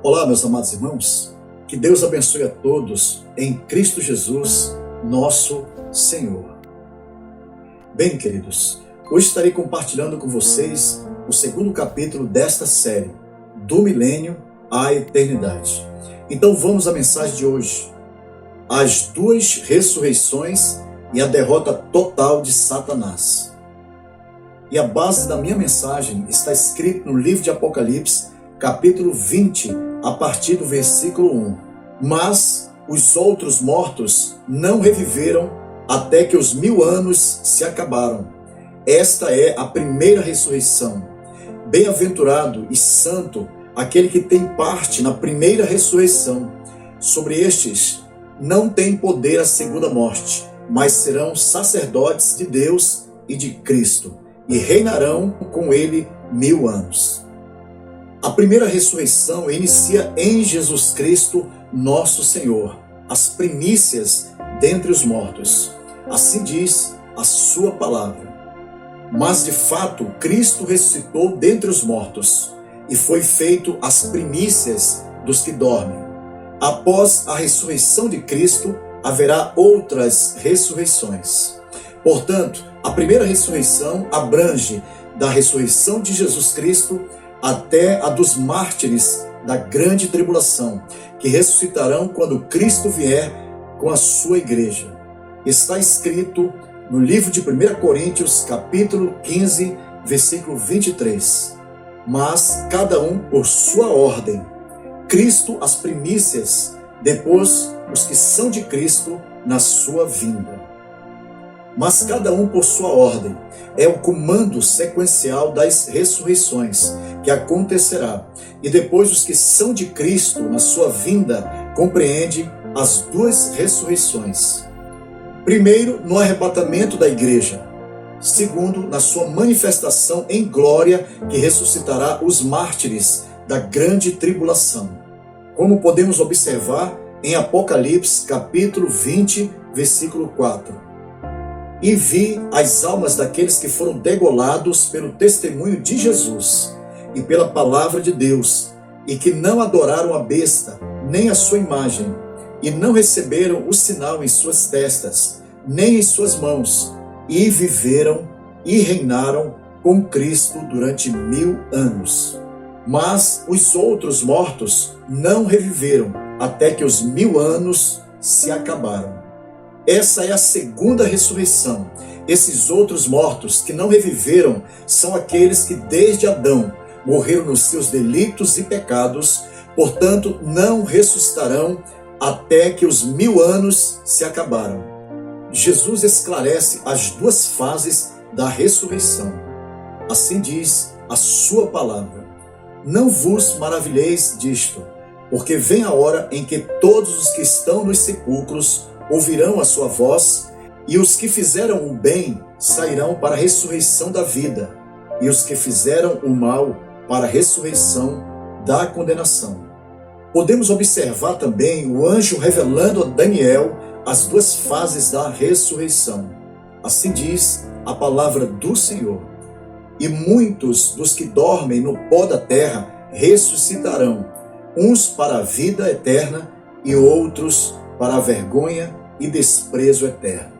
Olá, meus amados irmãos, que Deus abençoe a todos em Cristo Jesus, nosso Senhor. Bem, queridos, hoje estarei compartilhando com vocês o segundo capítulo desta série, do milênio à eternidade. Então vamos à mensagem de hoje, as duas ressurreições e a derrota total de Satanás. E a base da minha mensagem está escrita no livro de Apocalipse, capítulo 20, a partir do versículo 1. Mas os outros mortos não reviveram até que os 1000 anos se acabaram. Esta é a primeira ressurreição. Bem-aventurado e santo aquele que tem parte na primeira ressurreição. Sobre estes não tem poder a segunda morte, mas serão sacerdotes de Deus e de Cristo, e reinarão com ele 1000 anos. A primeira ressurreição inicia em Jesus Cristo, nosso Senhor, as primícias dentre os mortos. Assim diz a sua palavra. Mas de fato, Cristo ressuscitou dentre os mortos e foi feito as primícias dos que dormem. Após a ressurreição de Cristo, haverá outras ressurreições. Portanto, a primeira ressurreição abrange da ressurreição de Jesus Cristo até a dos mártires da grande tribulação, que ressuscitarão quando Cristo vier com a sua igreja. Está escrito no livro de 1 Coríntios, capítulo 15, versículo 23. Mas cada um por sua ordem. Cristo as primícias, depois os que são de Cristo na sua vinda. Mas cada um por sua ordem. É o comando sequencial das ressurreições que acontecerá. E depois os que são de Cristo na sua vinda compreende as duas ressurreições. Primeiro, no arrebatamento da igreja. Segundo, na sua manifestação em glória que ressuscitará os mártires da grande tribulação. Como podemos observar em Apocalipse capítulo 20, versículo 4. E vi as almas daqueles que foram degolados pelo testemunho de Jesus e pela palavra de Deus, e que não adoraram a besta, nem a sua imagem, e não receberam o sinal em suas testas, nem em suas mãos, e viveram e reinaram com Cristo durante 1000 anos. Mas os outros mortos não reviveram até que os 1000 anos se acabaram. Essa é a segunda ressurreição. Esses outros mortos que não reviveram são aqueles que desde Adão morreram nos seus delitos e pecados, portanto não ressuscitarão até que os 1000 anos se acabaram. Jesus esclarece as duas fases da ressurreição. Assim diz a sua palavra. Não vos maravilheis disto, porque vem a hora em que todos os que estão nos sepulcros ouvirão a sua voz, e os que fizeram o bem sairão para a ressurreição da vida, e os que fizeram o mal para a ressurreição da condenação. Podemos observar também o anjo revelando a Daniel as duas fases da ressurreição. Assim diz a palavra do Senhor. E muitos dos que dormem no pó da terra ressuscitarão, uns para a vida eterna e outros para a vergonha e desprezo eterno.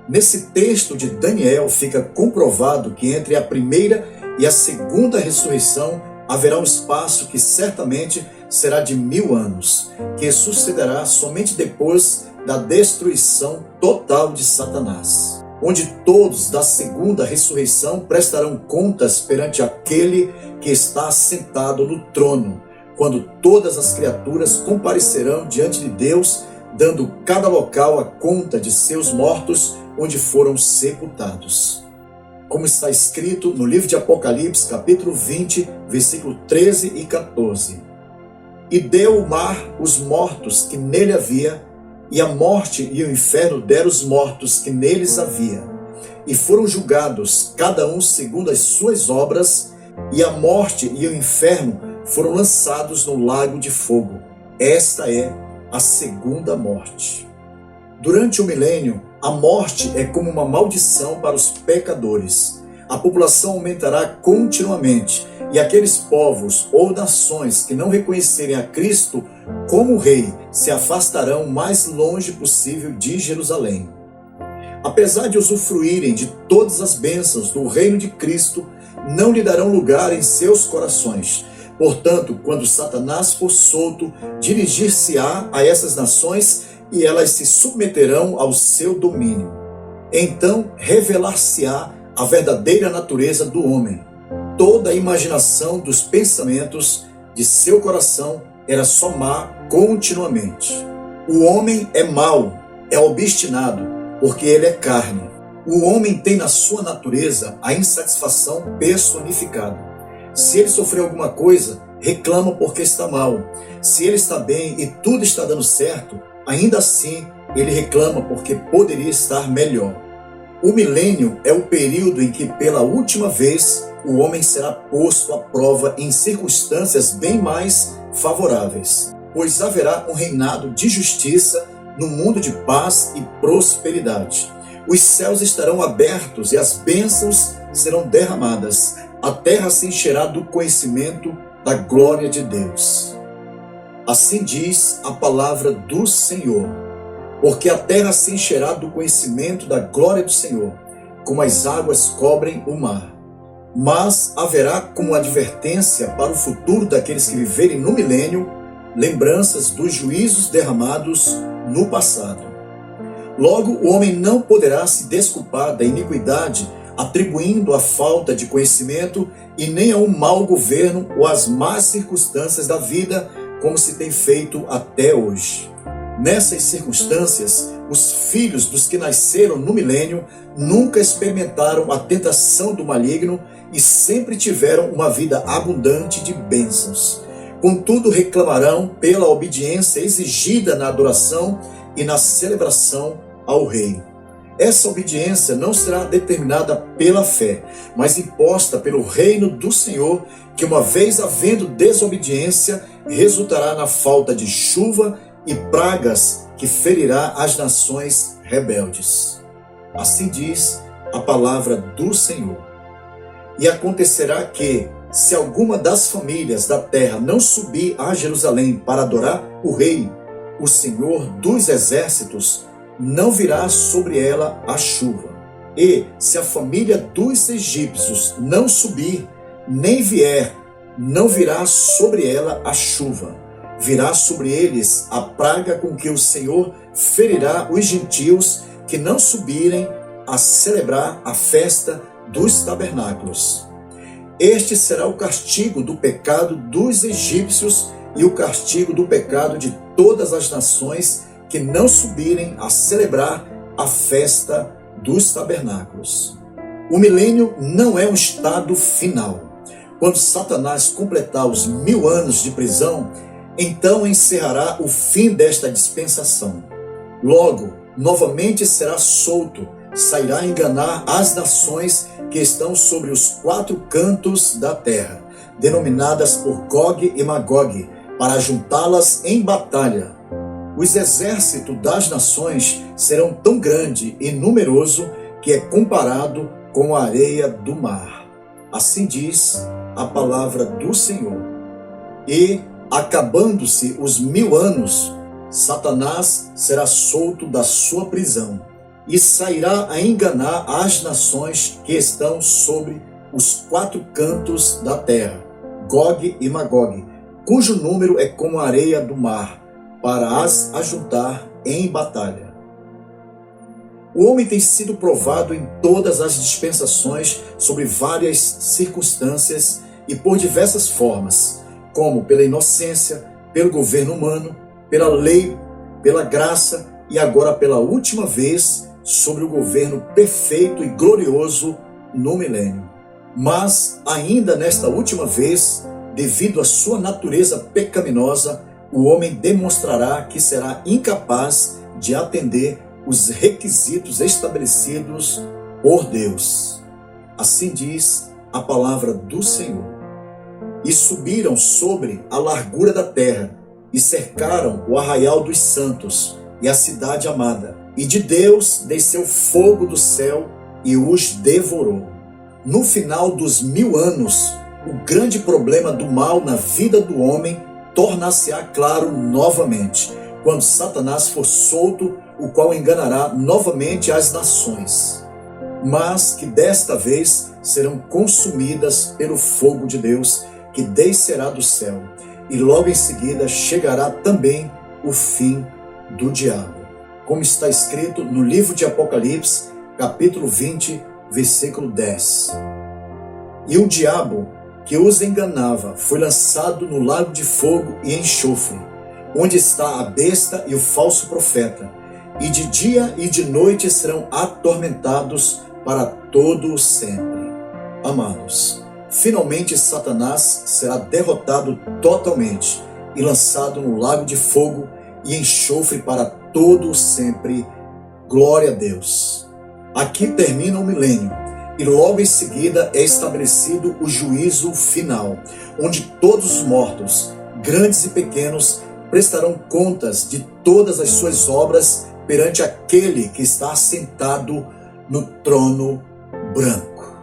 Nesse texto de Daniel fica comprovado que entre a primeira e a segunda ressurreição haverá um espaço que certamente será de 1000 anos, que sucederá somente depois da destruição total de Satanás, onde todos da segunda ressurreição prestarão contas perante aquele que está assentado no trono, quando todas as criaturas comparecerão diante de Deus, dando cada local a conta de seus mortos onde foram sepultados. Como está escrito no livro de Apocalipse, capítulo 20, versículo 13 e 14. E deu o mar os mortos que nele havia, e a morte e o inferno deram os mortos que neles havia. E foram julgados, cada um segundo as suas obras, e a morte e o inferno foram lançados no lago de fogo. Esta é a segunda morte. Durante o milênio, a morte é como uma maldição para os pecadores. A população aumentará continuamente E aqueles povos ou nações que não reconhecerem a Cristo como Rei se afastarão o mais longe possível de Jerusalém. Apesar de usufruírem de todas as bênçãos do reino de Cristo, não lhe darão lugar em seus corações. Portanto, quando Satanás for solto, dirigir-se-á a essas nações e elas se submeterão ao seu domínio. Então revelar-se-á a verdadeira natureza do homem. Toda a imaginação dos pensamentos de seu coração era só má continuamente. O homem é mau, é obstinado, porque ele é carne. O homem tem na sua natureza a insatisfação personificada. Se ele sofreu alguma coisa, reclama porque está mal. Se ele está bem e tudo está dando certo, ainda assim ele reclama porque poderia estar melhor. O milênio é o período em que, pela última vez, o homem será posto à prova em circunstâncias bem mais favoráveis, pois haverá um reinado de justiça no mundo de paz e prosperidade. Os céus estarão abertos e as bênçãos serão derramadas. A terra se encherá do conhecimento da glória de Deus. Assim diz a palavra do Senhor. Porque a terra se encherá do conhecimento da glória do Senhor, como as águas cobrem o mar. Mas haverá como advertência para o futuro daqueles que viverem no milênio, lembranças dos juízos derramados no passado. Logo, o homem não poderá se desculpar da iniquidade, atribuindo a falta de conhecimento e nem a um mau governo ou às más circunstâncias da vida, como se tem feito até hoje. Nessas circunstâncias, os filhos dos que nasceram no milênio nunca experimentaram a tentação do maligno e sempre tiveram uma vida abundante de bênçãos. Contudo, reclamarão pela obediência exigida na adoração e na celebração ao Rei. Essa obediência não será determinada pela fé, mas imposta pelo reino do Senhor, que uma vez havendo desobediência, resultará na falta de chuva e pragas que ferirá as nações rebeldes. Assim diz a palavra do Senhor. E acontecerá que, se alguma das famílias da terra não subir a Jerusalém para adorar o Rei, o Senhor dos exércitos, não virá sobre ela a chuva. E, se a família dos egípcios não subir, nem vier, não virá sobre ela a chuva. Virá sobre eles a praga com que o Senhor ferirá os gentios que não subirem a celebrar a festa dos tabernáculos. Este será o castigo do pecado dos egípcios e o castigo do pecado de todas as nações que não subirem a celebrar a festa dos tabernáculos. O milênio não é um estado final. Quando Satanás completar os 1000 anos de prisão, então encerrará o fim desta dispensação. Logo, novamente será solto, sairá a enganar as nações que estão sobre os 4 cantos da terra, denominadas por Gog e Magog, para juntá-las em batalha. Os exércitos das nações serão tão grande e numeroso que é comparado com a areia do mar. Assim diz a palavra do Senhor. E, acabando-se os 1000 anos, Satanás será solto da sua prisão e sairá a enganar as nações que estão sobre os 4 cantos da terra, Gog e Magog, cujo número é como a areia do mar, para as ajuntar em batalha. O homem tem sido provado em todas as dispensações sobre várias circunstâncias e por diversas formas, como pela inocência, pelo governo humano, pela lei, pela graça e agora pela última vez sobre o governo perfeito e glorioso no milênio. Mas ainda nesta última vez, devido à sua natureza pecaminosa, o homem demonstrará que será incapaz de atender os requisitos estabelecidos por Deus. Assim diz a palavra do Senhor. E subiram sobre a largura da terra, e cercaram o arraial dos santos, e a cidade amada. E de Deus desceu fogo do céu, e os devorou. No final dos 1000 anos, o grande problema do mal na vida do homem tornar-se-á claro novamente, quando Satanás for solto, o qual enganará novamente as nações, mas que desta vez serão consumidas pelo fogo de Deus, que descerá do céu, e logo em seguida chegará também o fim do diabo, como está escrito no livro de Apocalipse, capítulo 20, versículo 10. E o diabo que os enganava foi lançado no lago de fogo e enxofre, onde está a besta e o falso profeta, e de dia e de noite serão atormentados para todo o sempre. Amados, finalmente Satanás será derrotado totalmente e lançado no lago de fogo e enxofre para todo o sempre. Glória a Deus. Aqui termina o milênio e logo em seguida é estabelecido o juízo final, onde todos os mortos, grandes e pequenos, prestarão contas de todas as suas obras perante aquele que está assentado no trono branco.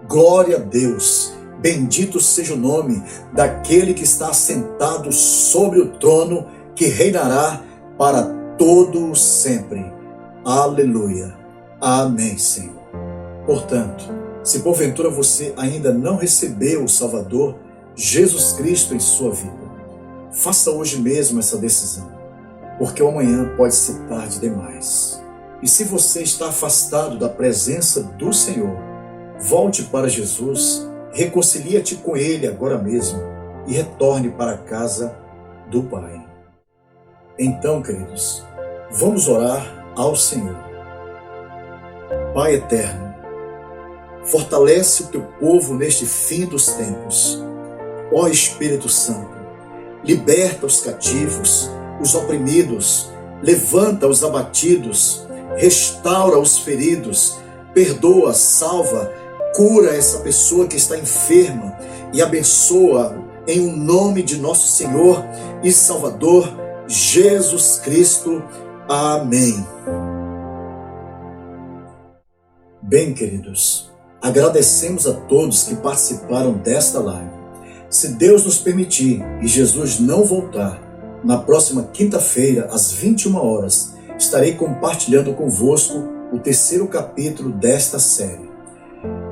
Glória a Deus, bendito seja o nome daquele que está assentado sobre o trono, que reinará para todo sempre. Aleluia. Amém, Senhor. Portanto, se porventura você ainda não recebeu o Salvador, Jesus Cristo, em sua vida, faça hoje mesmo essa decisão, porque o amanhã pode ser tarde demais. E se você está afastado da presença do Senhor, volte para Jesus, reconcilia-te com Ele agora mesmo e retorne para a casa do Pai. Então, queridos, vamos orar ao Senhor. Pai eterno, fortalece o teu povo neste fim dos tempos. Ó Espírito Santo, liberta os cativos, os oprimidos, levanta os abatidos, restaura os feridos, perdoa, salva, cura essa pessoa que está enferma e abençoa em o nome de nosso Senhor e Salvador Jesus Cristo. Amém. Bem, queridos, agradecemos a todos que participaram desta live. Se Deus nos permitir e Jesus não voltar, na próxima quinta-feira, às 21 horas, estarei compartilhando convosco o terceiro capítulo desta série.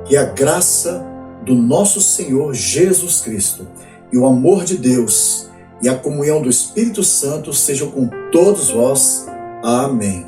Que a graça do nosso Senhor Jesus Cristo e o amor de Deus e a comunhão do Espírito Santo sejam com todos vós. Amém.